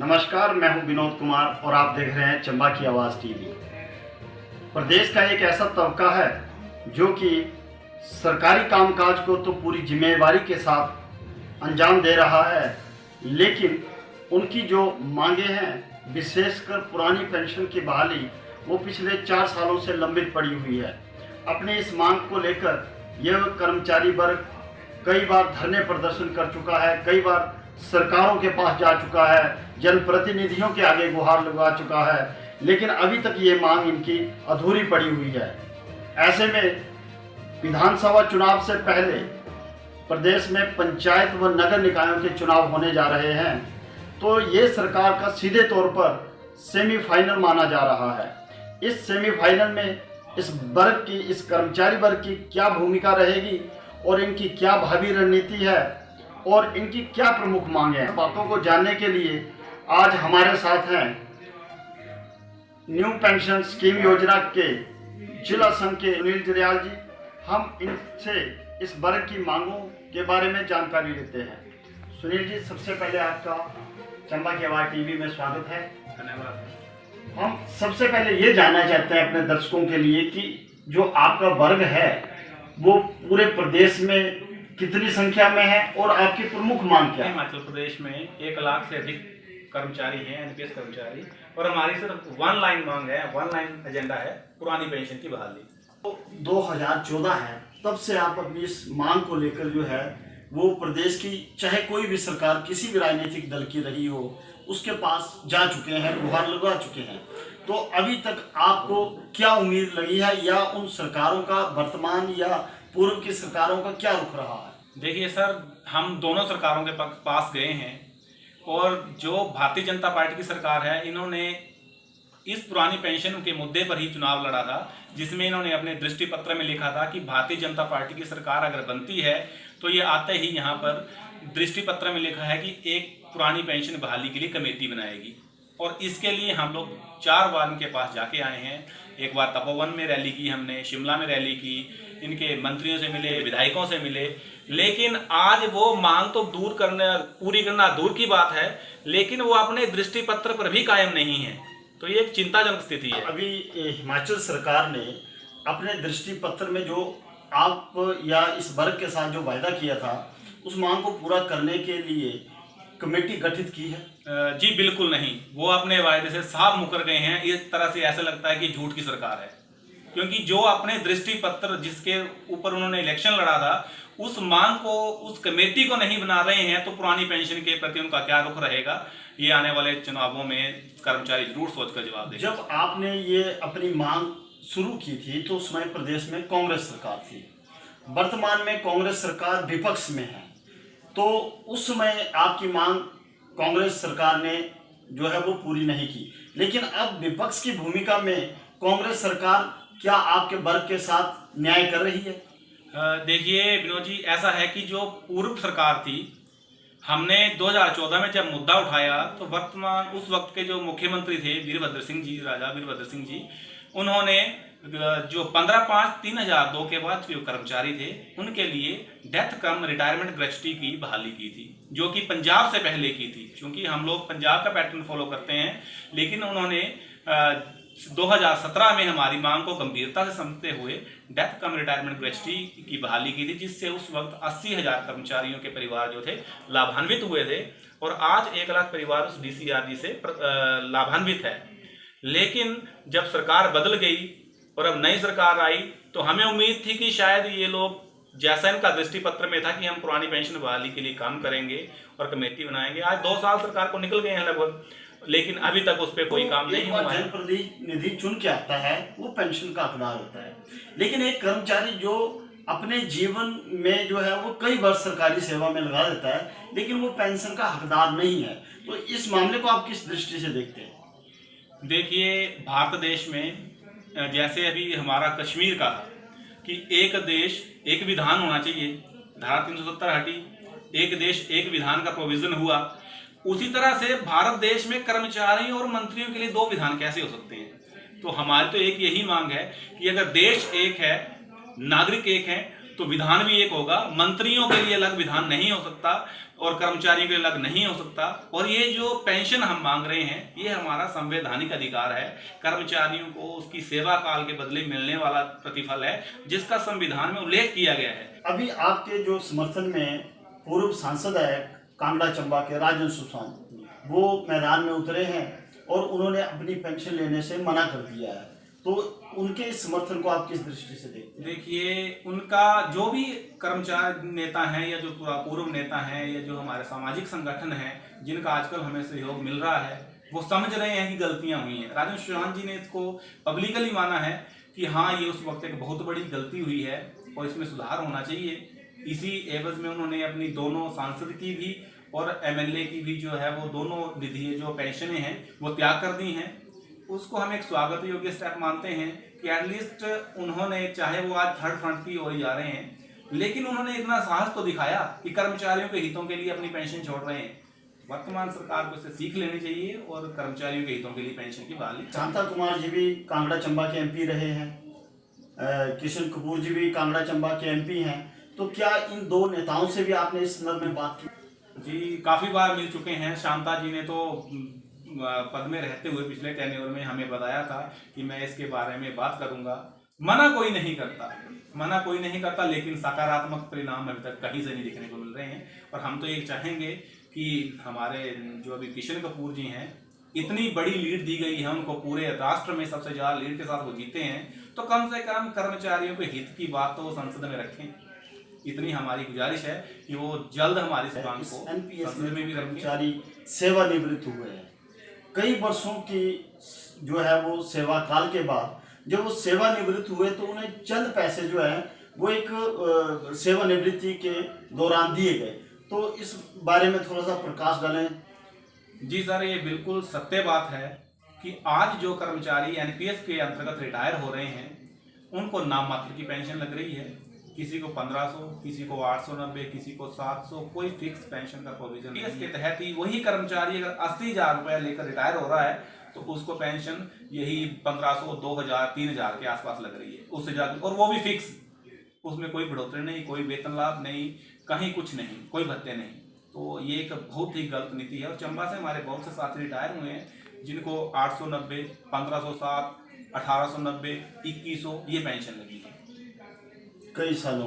नमस्कार, मैं हूं विनोद कुमार और आप देख रहे हैं चंबा की आवाज़ टीवी। प्रदेश का एक ऐसा तबका है जो कि सरकारी कामकाज को तो पूरी जिम्मेवारी के साथ अंजाम दे रहा है, लेकिन उनकी जो मांगे हैं, विशेषकर पुरानी पेंशन की बहाली, वो पिछले 4 सालों से लंबित पड़ी हुई है। अपनी इस मांग को लेकर यह कर्मचारी वर्ग कई बार धरने प्रदर्शन कर चुका है, कई बार सरकारों के पास जा चुका है, जनप्रतिनिधियों के आगे गुहार लगा चुका है, लेकिन अभी तक ये मांग इनकी अधूरी पड़ी हुई है। ऐसे में विधानसभा चुनाव से पहले प्रदेश में पंचायत व नगर निकायों के चुनाव होने जा रहे हैं, तो ये सरकार का सीधे तौर पर सेमीफाइनल माना जा रहा है। इस सेमीफाइनल में इस कर्मचारी वर्ग की क्या भूमिका रहेगी और इनकी क्या भावी रणनीति है और इनकी क्या प्रमुख मांगे हैं, बातों को जानने के लिए आज हमारे साथ हैं न्यू पेंशन स्कीम योजना के जिला संघ के सुनील जरियाल जी। हम इनसे इस वर्ग की मांगों के बारे में जानकारी लेते हैं। सुनील जी, सबसे पहले आपका चंबा की आवाज़ टीवी में स्वागत है। धन्यवाद। हम सबसे पहले ये जानना चाहते हैं अपने दर्शकों के लिए कि जो आपका वर्ग है वो पूरे प्रदेश में कितनी संख्या में है और आपकी प्रमुख मांग क्या है? हिमाचल प्रदेश में 1 लाख से अधिक कर्मचारी हैं, एनपीएस कर्मचारी, और हमारी सिर्फ वन लाइन मांग है, वन लाइन एजेंडा है पुरानी पेंशन की बहाली। तो 2014 है, तब से आप अपनी इस मांग को लेकर जो है वो प्रदेश की, चाहे कोई भी सरकार किसी भी राजनीतिक दल की रही हो, उसके पास जा चुके हैं, गुहार लगा चुके हैं। तो अभी तक आपको क्या उम्मीद लगी है, या उन सरकारों का वर्तमान या पूर्व की सरकारों का क्या रुख रहा है? देखिए सर, हम दोनों सरकारों के पास गए हैं, और जो भारतीय जनता पार्टी की सरकार है, इन्होंने इस पुरानी पेंशन के मुद्दे पर ही चुनाव लड़ा था, जिसमें इन्होंने अपने दृष्टि पत्र में लिखा था कि भारतीय जनता पार्टी की सरकार अगर बनती है तो ये आते ही यहाँ पर दृष्टि पत्र में लिखा है कि एक पुरानी पेंशन बहाली के लिए कमेटी बनाएगी। और इसके लिए हम लोग 4 बार इनके पास जाके आए हैं। एक बार तपोवन में रैली की हमने, शिमला में रैली की, इनके मंत्रियों से मिले, विधायकों से मिले, लेकिन आज वो मांग तो पूरी करना दूर की बात है, लेकिन वो अपने दृष्टि पत्र पर भी कायम नहीं है। तो ये एक चिंताजनक स्थिति है। अभी हिमाचल सरकार ने अपने दृष्टि पत्र में जो आप या इस वर्ग के साथ जो वायदा किया था, उस मांग को पूरा करने के लिए कमेटी गठित की है? जी बिल्कुल नहीं, वो अपने वायदे से साफ मुकर गए हैं। इस तरह से ऐसा लगता है कि झूठ की सरकार है, क्योंकि जो अपने दृष्टि पत्र जिसके ऊपर उन्होंने इलेक्शन लड़ा था, उस मांग को, उस कमेटी को नहीं बना रहे हैं, तो पुरानी पेंशन के प्रति उनका क्या रुख रहेगा, ये आने वाले चुनावों में कर्मचारी जरूर सोचकर जवाब देंगे। जब आपने ये अपनी मांग शुरू की थी तो उस समय प्रदेश में कांग्रेस सरकार थी, वर्तमान में कांग्रेस सरकार विपक्ष में है, तो उस समय आपकी मांग कांग्रेस सरकार ने जो है वो पूरी नहीं की, लेकिन अब विपक्ष की भूमिका में कांग्रेस सरकार क्या आपके वर्ग के साथ न्याय कर रही है? देखिए विनोद जी, ऐसा है कि जो पूर्व सरकार थी, हमने 2014 में जब मुद्दा उठाया तो वर्तमान उस वक्त के जो मुख्यमंत्री थे राजा वीरभद्र सिंह जी, उन्होंने जो 15/5/2002 के बाद जो कर्मचारी थे उनके लिए डेथ कम रिटायरमेंट ग्रेच्युटी की बहाली की थी, जो कि पंजाब से पहले की थी। क्योंकि हम लोग पंजाब का पैटर्न फॉलो करते हैं, लेकिन उन्होंने 2017 में हमारी मांग को गंभीरता से समझते हुए डेथ कम रिटायरमेंट ग्रेच्युटी की बहाली की थी, जिससे उस वक्त 80,000 कर्मचारियों के परिवार जो थे लाभान्वित हुए थे, और आज 1 लाख परिवार उस DCRG से लाभान्वित है। लेकिन जब सरकार बदल गई और अब नई सरकार आई, तो हमें उम्मीद थी कि शायद ये लोग, जैसा इनका दृष्टि पत्र में था कि हम पुरानी पेंशन बहाली के लिए काम करेंगे और कमेटी बनाएंगे, आज 2 साल सरकार को निकल गए हैं लगभग, लेकिन अभी तक उस पर कोई काम नहीं हुआ है। जनप्रतिनिधि चुन के आता है, वो पेंशन का हकदार होता है, लेकिन एक कर्मचारी जो अपने जीवन में जो है वो कई वर्ष सरकारी सेवा में लगा देता है, लेकिन वो पेंशन का हकदार नहीं है, तो इस मामले को आप किस दृष्टि से देखते हैं? देखिए, भारत देश में जैसे अभी हमारा कश्मीर का था कि एक देश एक विधान होना चाहिए, धारा 370 हटी, एक देश एक विधान का प्रोविजन हुआ, उसी तरह से भारत देश में कर्मचारियों और मंत्रियों के लिए 2 विधान कैसे हो सकते हैं? तो हमारी तो एक यही मांग है कि अगर देश एक है, नागरिक एक है, तो विधान भी एक होगा। मंत्रियों के लिए अलग विधान नहीं हो सकता और कर्मचारियों के लिए अलग नहीं हो सकता। और ये जो पेंशन हम मांग रहे हैं, ये हमारा संवैधानिक अधिकार है। कर्मचारियों को उसकी सेवा काल के बदले मिलने वाला प्रतिफल है, जिसका संविधान में उल्लेख किया गया है। अभी आपके जो समर्थन में पूर्व सांसद है कांगड़ा चंबा के राजन सुशांत, वो मैदान में उतरे हैं और उन्होंने अपनी पेंशन लेने से मना कर दिया है, तो उनके इस समर्थन को आप किस दृष्टि से देखते हैं? देखिए, उनका जो भी कर्मचारी नेता हैं या जो पूर्व नेता हैं या जो हमारे सामाजिक संगठन हैं जिनका आजकल हमें सहयोग मिल रहा है, वो समझ रहे हैं कि गलतियां हुई हैं। राजन सुशांत जी ने इसको पब्लिकली माना है कि हाँ, ये उस वक्त एक बहुत बड़ी गलती हुई है और इसमें सुधार होना चाहिए। इसी एवज में उन्होंने अपनी दोनों सांसद की भी और एमएलए की भी जो है वो दोनों निधि जो पेंशनें हैं वो त्याग कर दी हैं। उसको हम एक स्वागत योग्य स्टेप मानते हैं कि एटलीस्ट उन्होंने, चाहे वो आज थर्ड फ्रंट की ओर जा रहे हैं, लेकिन उन्होंने इतना साहस तो दिखाया कि कर्मचारियों के हितों के लिए अपनी पेंशन छोड़ रहे हैं। वर्तमान सरकार को इससे सीख लेनी चाहिए और कर्मचारियों के हितों के लिए पेंशन की बहाली। शांता कुमार जी भी कांगड़ा चंबा के एमपी रहे हैं, किशन कपूर जी भी कांगड़ा चंबा के एमपी हैं, तो क्या इन दो नेताओं से भी आपने इस संदर्भ में बात की? जी, काफ़ी बार मिल चुके हैं। शांता जी ने तो पद में रहते हुए पिछले टेन्योर में हमें बताया था कि मैं इसके बारे में बात करूंगा। मना कोई नहीं करता, लेकिन सकारात्मक परिणाम अभी तक कहीं से नहीं दिखने को मिल रहे हैं। और हम तो ये चाहेंगे कि हमारे जो अभी किशन कपूर जी हैं, इतनी बड़ी लीड दी गई है उनको, पूरे राष्ट्र में सबसे ज़्यादा लीड के साथ वो जीते हैं, तो कम से कम कर्मचारियों के हित की बात तो संसद में रखें। इतनी हमारी गुजारिश है कि वो जल्द हमारी इस मांग को संसद में भी रखें। कर्मचारी सेवानिवृत्त हुए हैं, कई वर्षों की जो है वो सेवा काल के बाद जब वो सेवानिवृत्त हुए तो उन्हें चंद पैसे जो है वो एक सेवानिवृत्ति के दौरान दिए गए, तो इस बारे में थोड़ा सा प्रकाश डालें। जी सर, ये बिल्कुल सत्य बात है कि आज जो कर्मचारी एनपीएस के अंतर्गत रिटायर हो रहे हैं उनको नाम मात्र की पेंशन लग रही है। किसी को 1500, किसी को 890, किसी को 700, कोई फिक्स पेंशन का प्रोविजन नहीं है। इसके तहत ही वही कर्मचारी अगर 80,000 रुपया लेकर रिटायर हो रहा है तो उसको पेंशन यही 1500, 2000, 3000 के आसपास लग रही है, उससे ज़्यादा, और वो भी फिक्स। उसमें कोई बढ़ोतरी नहीं, कोई वेतन लाभ नहीं, कहीं कुछ नहीं, कोई भत्ते नहीं। तो ये एक बहुत ही गलत नीति है। और चंबा से हमारे बहुत से साथी रिटायर हुए हैं जिनको 890, 1507, 1890, 2100 ये पेंशन लगी है कई सालों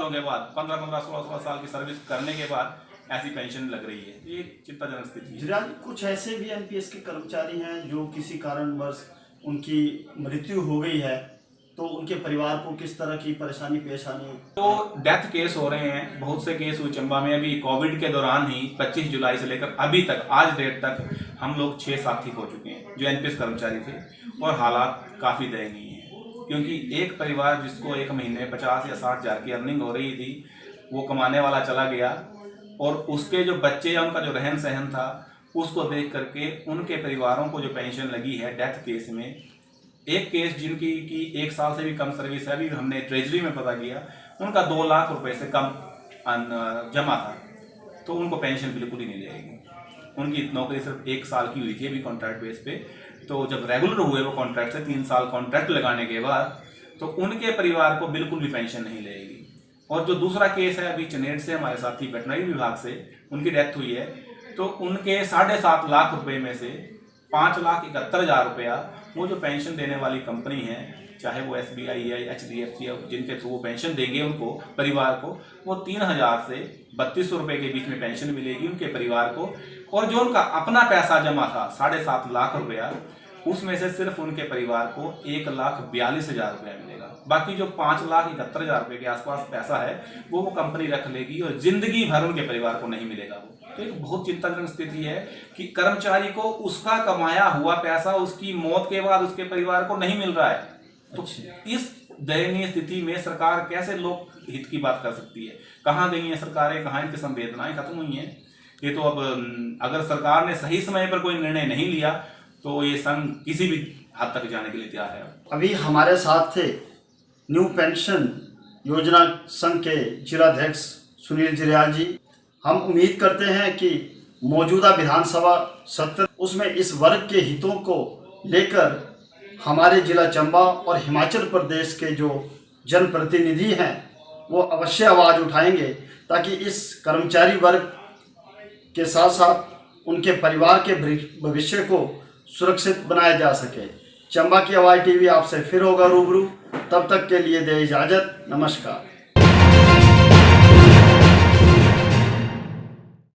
के बाद 15-15, 16 साल की सर्विस करने के बाद ऐसी पेंशन लग रही है। ये चिंताजनक स्थिति है। कुछ ऐसे भी एनपीएस के कर्मचारी हैं जो किसी कारणवश उनकी मृत्यु हो गई है, तो उनके परिवार को किस तरह की परेशानी पेश आनी? तो डेथ केस हो रहे हैं, बहुत से केस हुए चंबा में। अभी कोविड के दौरान ही 25 जुलाई से लेकर अभी तक, आज डेट तक हम लोग 6 साथी हो चुके हैं जो एनपीएस कर्मचारी थे, और हालात काफ़ी दयनीय हैं। क्योंकि एक परिवार जिसको एक महीने में 50 या 60 हज़ार की अर्निंग हो रही थी, वो कमाने वाला चला गया, और उसके जो बच्चे या उनका जो रहन सहन था उसको देख करके उनके परिवारों को जो पेंशन लगी है डेथ केस में, एक केस जिनकी की 1 साल से भी कम सर्विस है, अभी हमने ट्रेजरी में पता किया, उनका 2 लाख रुपए से कम जमा था, तो उनको पेंशन बिल्कुल ही नहीं लगेगी। उनकी नौकरी सिर्फ 1 साल की हुई थी अभी कॉन्ट्रैक्ट बेस पे, तो जब रेगुलर हुए वो कॉन्ट्रैक्ट से 3 साल कॉन्ट्रैक्ट लगाने के बाद, तो उनके परिवार को बिल्कुल भी पेंशन नहीं लगेगी। और जो दूसरा केस है अभी चनेट से हमारे साथी वेटनरी विभाग से, उनकी डेथ हुई है, तो उनके 7.5 लाख रुपए में से 5,71,000 रुपया वो जो पेंशन देने वाली कंपनी है, चाहे वो SBI या HDFC है, जिनके थ्रू वो पेंशन देंगे उनको परिवार को, वो 3,000 से 3,200 रुपये के बीच में पेंशन मिलेगी उनके परिवार को। और जो उनका अपना पैसा जमा था 7.5 लाख रुपया, उसमें से सिर्फ उनके परिवार को 1,42,000 रुपया मिलेगा। बाकी जो 5,71,000 रुपये के आसपास पैसा है वो कंपनी रख लेगी और जिंदगी भर उनके परिवार को नहीं मिलेगा वो। तो एक बहुत चिंताजनक स्थिति है कि कर्मचारी को उसका कमाया हुआ पैसा उसकी मौत के बाद उसके परिवार को नहीं मिल रहा है। तो इस दयनीय स्थिति में सरकार कैसे लोक हित की बात कर सकती है? कहाँ गई हैं सरकारें, कहाँ इनकी संवेदनाएं खत्म हुई हैं? ये तो अब अगर सरकार ने सही समय पर कोई निर्णय नहीं लिया तो ये संघ किसी भी हद तक जाने के लिए तैयार है। अभी हमारे साथ थे न्यू पेंशन योजना संघ के जिलाध्यक्ष सुनील जिरयाल जी। हम उम्मीद करते हैं कि मौजूदा विधानसभा सत्र उसमें इस वर्ग के हितों को लेकर हमारे जिला चंबा और हिमाचल प्रदेश के जो जनप्रतिनिधि हैं वो अवश्य आवाज़ उठाएंगे ताकि इस कर्मचारी वर्ग के साथ साथ उनके परिवार के भविष्य को सुरक्षित बनाया जा सके। चंबा की आवाज़ टीवी आपसे फिर होगा रूबरू, तब तक के लिए दे इजाज़त। नमस्कार।